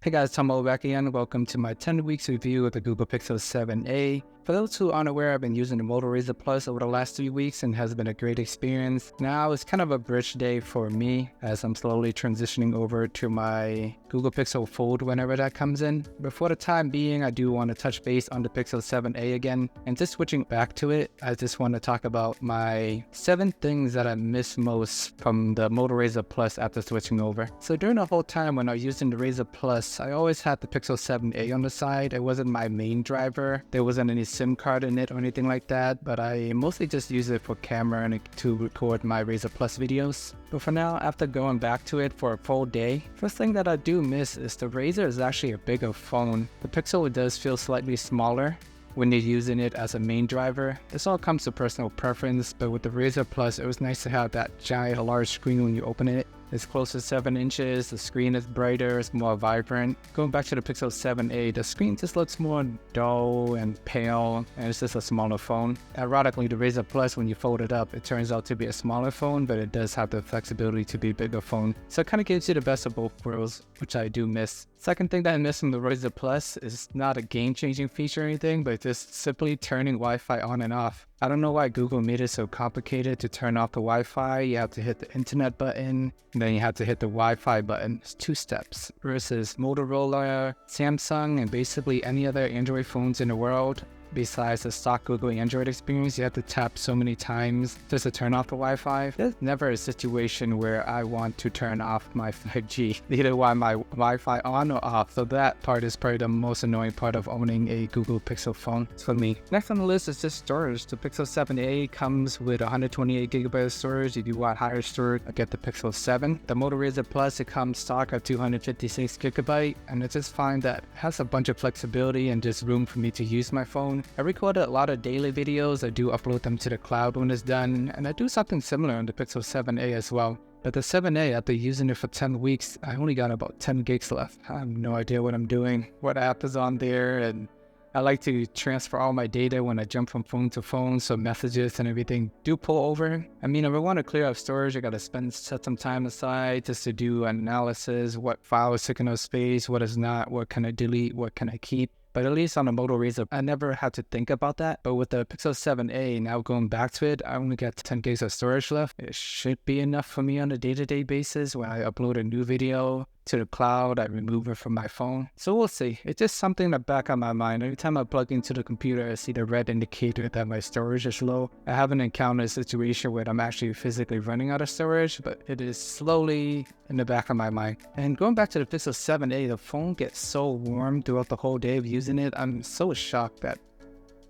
Hey guys, Tomo back again. Welcome to my 10 weeks review of the Google Pixel 7a. For those who aren't aware, I've been using the Moto Razr Plus over the last 3 weeks and has been a great experience. Now it's kind of a bridge day for me as I'm slowly transitioning over to my Google Pixel Fold whenever that comes in. But for the time being, I do want to touch base on the Pixel 7a again. And just switching back to it, I just want to talk about my 7 things that I miss most from the Moto Razr Plus after switching over. So during the whole time when I was using the Razr Plus, I always had the Pixel 7a on the side. It wasn't my main driver. There wasn't any SIM card in it or anything like that, but I mostly just use it for camera and to record my Razr Plus videos. But for now, after going back to it for a full day, first thing that I do miss is the Razr is actually a bigger phone. The Pixel does feel slightly smaller when you're using it as a main driver. This all comes to personal preference, but with the Razr Plus, it was nice to have that giant large screen when you open it. It's close to 7 inches, the screen is brighter, it's more vibrant. Going back to the Pixel 7a, the screen just looks more dull and pale, and it's just a smaller phone. Ironically, the Razr Plus, when you fold it up, it turns out to be a smaller phone, but it does have the flexibility to be a bigger phone. So it kind of gives you the best of both worlds, which I do miss. Second thing that I miss from the Razr Plus is not a game-changing feature or anything, but just simply turning Wi-Fi on and off. I don't know why Google made it so complicated to turn off the Wi-Fi. You have to hit the internet button, and then you have to hit the Wi-Fi button. It's 2 steps versus Motorola, Samsung, and basically any other Android phones in the world. Besides the stock Google Android experience, you have to tap so many times just to turn off the Wi-Fi. There's never a situation where I want to turn off my 5G. Either want my Wi-Fi on or off. So that part is probably the most annoying part of owning a Google Pixel phone for me. Next on the list is just storage. The Pixel 7a comes with 128GB of storage. If you want higher storage, I get the Pixel 7. The Moto Razr Plus, it comes stock at 256GB, and I just find that it has a bunch of flexibility and just room for me to use my phone. I recorded a lot of daily videos. I do upload them to the cloud when it's done, and I do something similar on the Pixel 7a as well. But the 7a, after using it for 10 weeks, I only got about 10 gigs left. I have no idea what I'm doing, what app is on there, and I like to transfer all my data when I jump from phone to phone, so messages and everything do pull over. I mean, if I want to clear up storage, I gotta set some time aside just to do analysis, what file is taking up space, what is not, what can I delete, what can I keep. But at least on the Moto Razr, I never had to think about that. But with the Pixel 7a, now going back to it, I only got 10 gigs of storage left. It should be enough for me on a day-to-day basis. When I upload a new video to the cloud, I remove it from my phone. So we'll see. It's just something in the back of my mind. Every time I plug into the computer, I see the red indicator that my storage is low. I haven't encountered a situation where I'm actually physically running out of storage, but it is slowly in the back of my mind. And going back to the Pixel 7a, the phone gets so warm throughout the whole day of using it. I'm so shocked that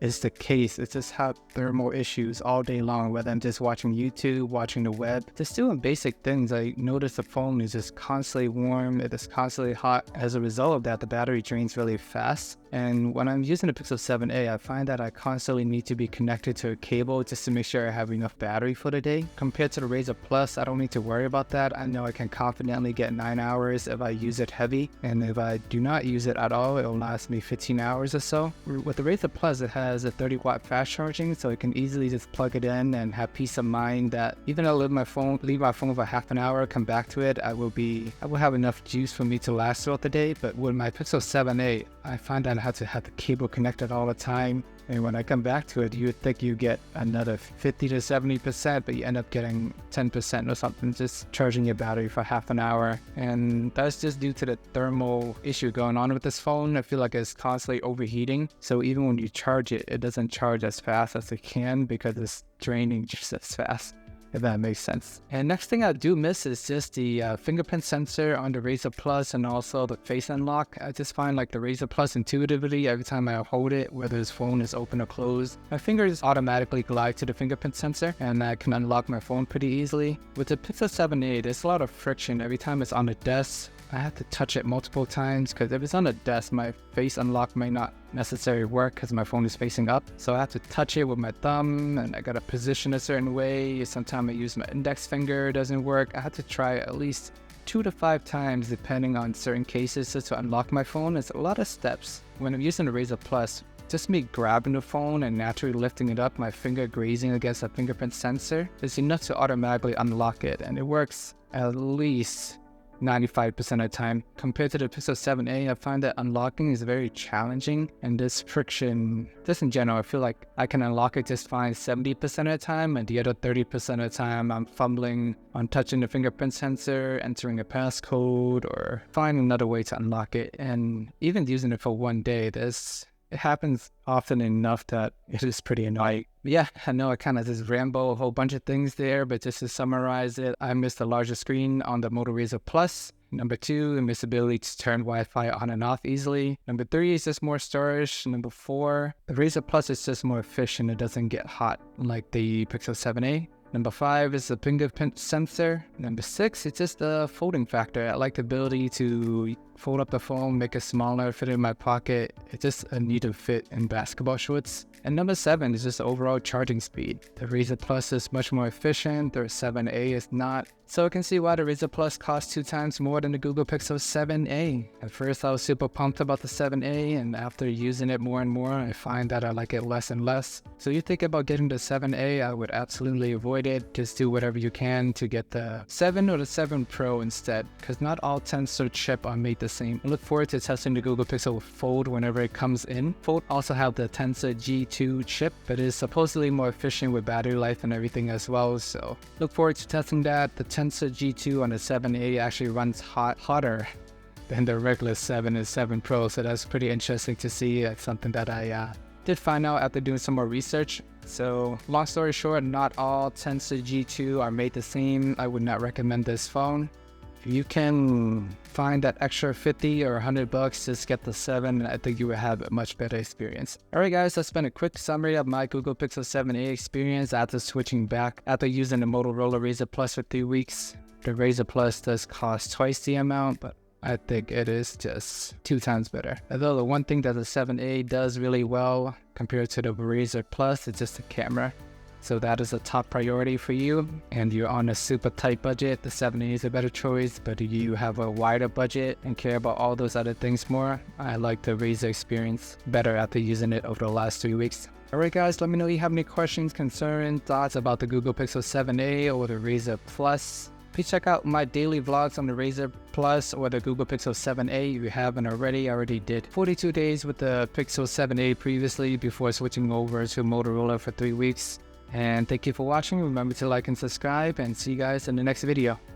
it's the case. It's just had thermal issues all day long, whether I'm just watching YouTube, watching the web, just doing basic things. I notice the phone is just constantly warm, it is constantly hot. As a result of that, the battery drains really fast. And when I'm using the Pixel 7a, I find that I constantly need to be connected to a cable just to make sure I have enough battery for the day. Compared to the Razr Plus, I don't need to worry about that. I know I can confidently get 9 hours if I use it heavy. And if I do not use it at all, it'll last me 15 hours or so. With the Razr Plus, it has a 30-watt fast charging, so I can easily just plug it in and have peace of mind that even though I leave my phone for half an hour, come back to it, I will have enough juice for me to last throughout the day. But with my Pixel 7a, I find that I have to have the cable connected all the time. And when I come back to it, you would think you get another 50 to 70%, but you end up getting 10% or something, just charging your battery for half an hour. And that's just due to the thermal issue going on with this phone. I feel like it's constantly overheating. So even when you charge it, it doesn't charge as fast as it can because it's draining just as fast, if that makes sense. And next thing I do miss is just the fingerprint sensor on the Razr Plus and also the face unlock. I just find like the Razr Plus intuitively, every time I hold it, whether his phone is open or closed, my fingers automatically glide to the fingerprint sensor and I can unlock my phone pretty easily. With the Pixel 7a, there's a lot of friction every time it's on the desk. I have to touch it multiple times because if it's on the desk, my face unlock may not necessarily work because my phone is facing up. So I have to touch it with my thumb and I gotta position a certain way. Sometimes I use my index finger, it doesn't work. I have to try at least 2 to 5 times depending on certain cases just to unlock my phone. It's a lot of steps. When I'm using the Razr Plus, just me grabbing the phone and naturally lifting it up, my finger grazing against a fingerprint sensor is enough to automatically unlock it, and it works at least 95% of the time. Compared to the Pixel 7a, I find that unlocking is very challenging, and this friction, just in general, I feel like I can unlock it just fine 70% of the time, and the other 30% of the time I'm fumbling on touching the fingerprint sensor, entering a passcode, or finding another way to unlock it. And even using it for one day, it happens often enough that it is pretty annoying. But yeah, I know I kind of just ramble a whole bunch of things there, but just to summarize it, I missed the larger screen on the Moto Razr Plus. Number 2, I miss the ability to turn Wi-Fi on and off easily. Number 3 is just more storage. Number 4, the Razr Plus is just more efficient. It doesn't get hot like the Pixel 7a. Number 5 is the fingerprint sensor. Number 6, it's just the folding factor. I like the ability to fold up the phone, make it smaller, fit it in my pocket. It's just a neat fit in basketball shorts. And number 7 is just the overall charging speed. The Razr Plus is much more efficient, the 7a is not. So I can see why the Razr Plus costs 2 times more than the Google Pixel 7a. At first I was super pumped about the 7a, and after using it more and more, I find that I like it less and less. So you think about getting the 7a, I would absolutely avoid it. Just do whatever you can to get the 7 or the 7 Pro instead, because not all Tensor chip are made the same. I look forward to testing the Google Pixel Fold whenever it comes in. Fold also have the Tensor G2 chip, but it is supposedly more efficient with battery life and everything as well, so look forward to testing that. The Tensor G2 on the 7a actually runs hotter than the regular 7 and 7 Pro, so that's pretty interesting to see. That's something that I did find out after doing some more research. So long story short, not all Tensor G2 are made the same. I would not recommend this phone. If you can find that extra 50 or 100 bucks, just get the 7, and I think you will have a much better experience. Alright guys, that's been a quick summary of my Google Pixel 7a experience after switching back after using the Motorola Razr Plus for 3 weeks. The Razr Plus does cost twice the amount, but I think it is just 2 times better. Although the one thing that the 7a does really well compared to the Razr Plus is just the camera. So that is a top priority for you, and you're on a super tight budget, the 7a is a better choice. But if you have a wider budget and care about all those other things more, I like the Razr experience better after using it over the last 3 weeks. Alright guys, let me know if you have any questions, concerns, thoughts about the Google Pixel 7a or the Razr Plus. Please check out my daily vlogs on the Razr Plus or the Google Pixel 7a if you haven't already. I already did 42 days with the Pixel 7a previously before switching over to Motorola for 3 weeks. And thank you for watching. Remember to like and subscribe, and see you guys in the next video.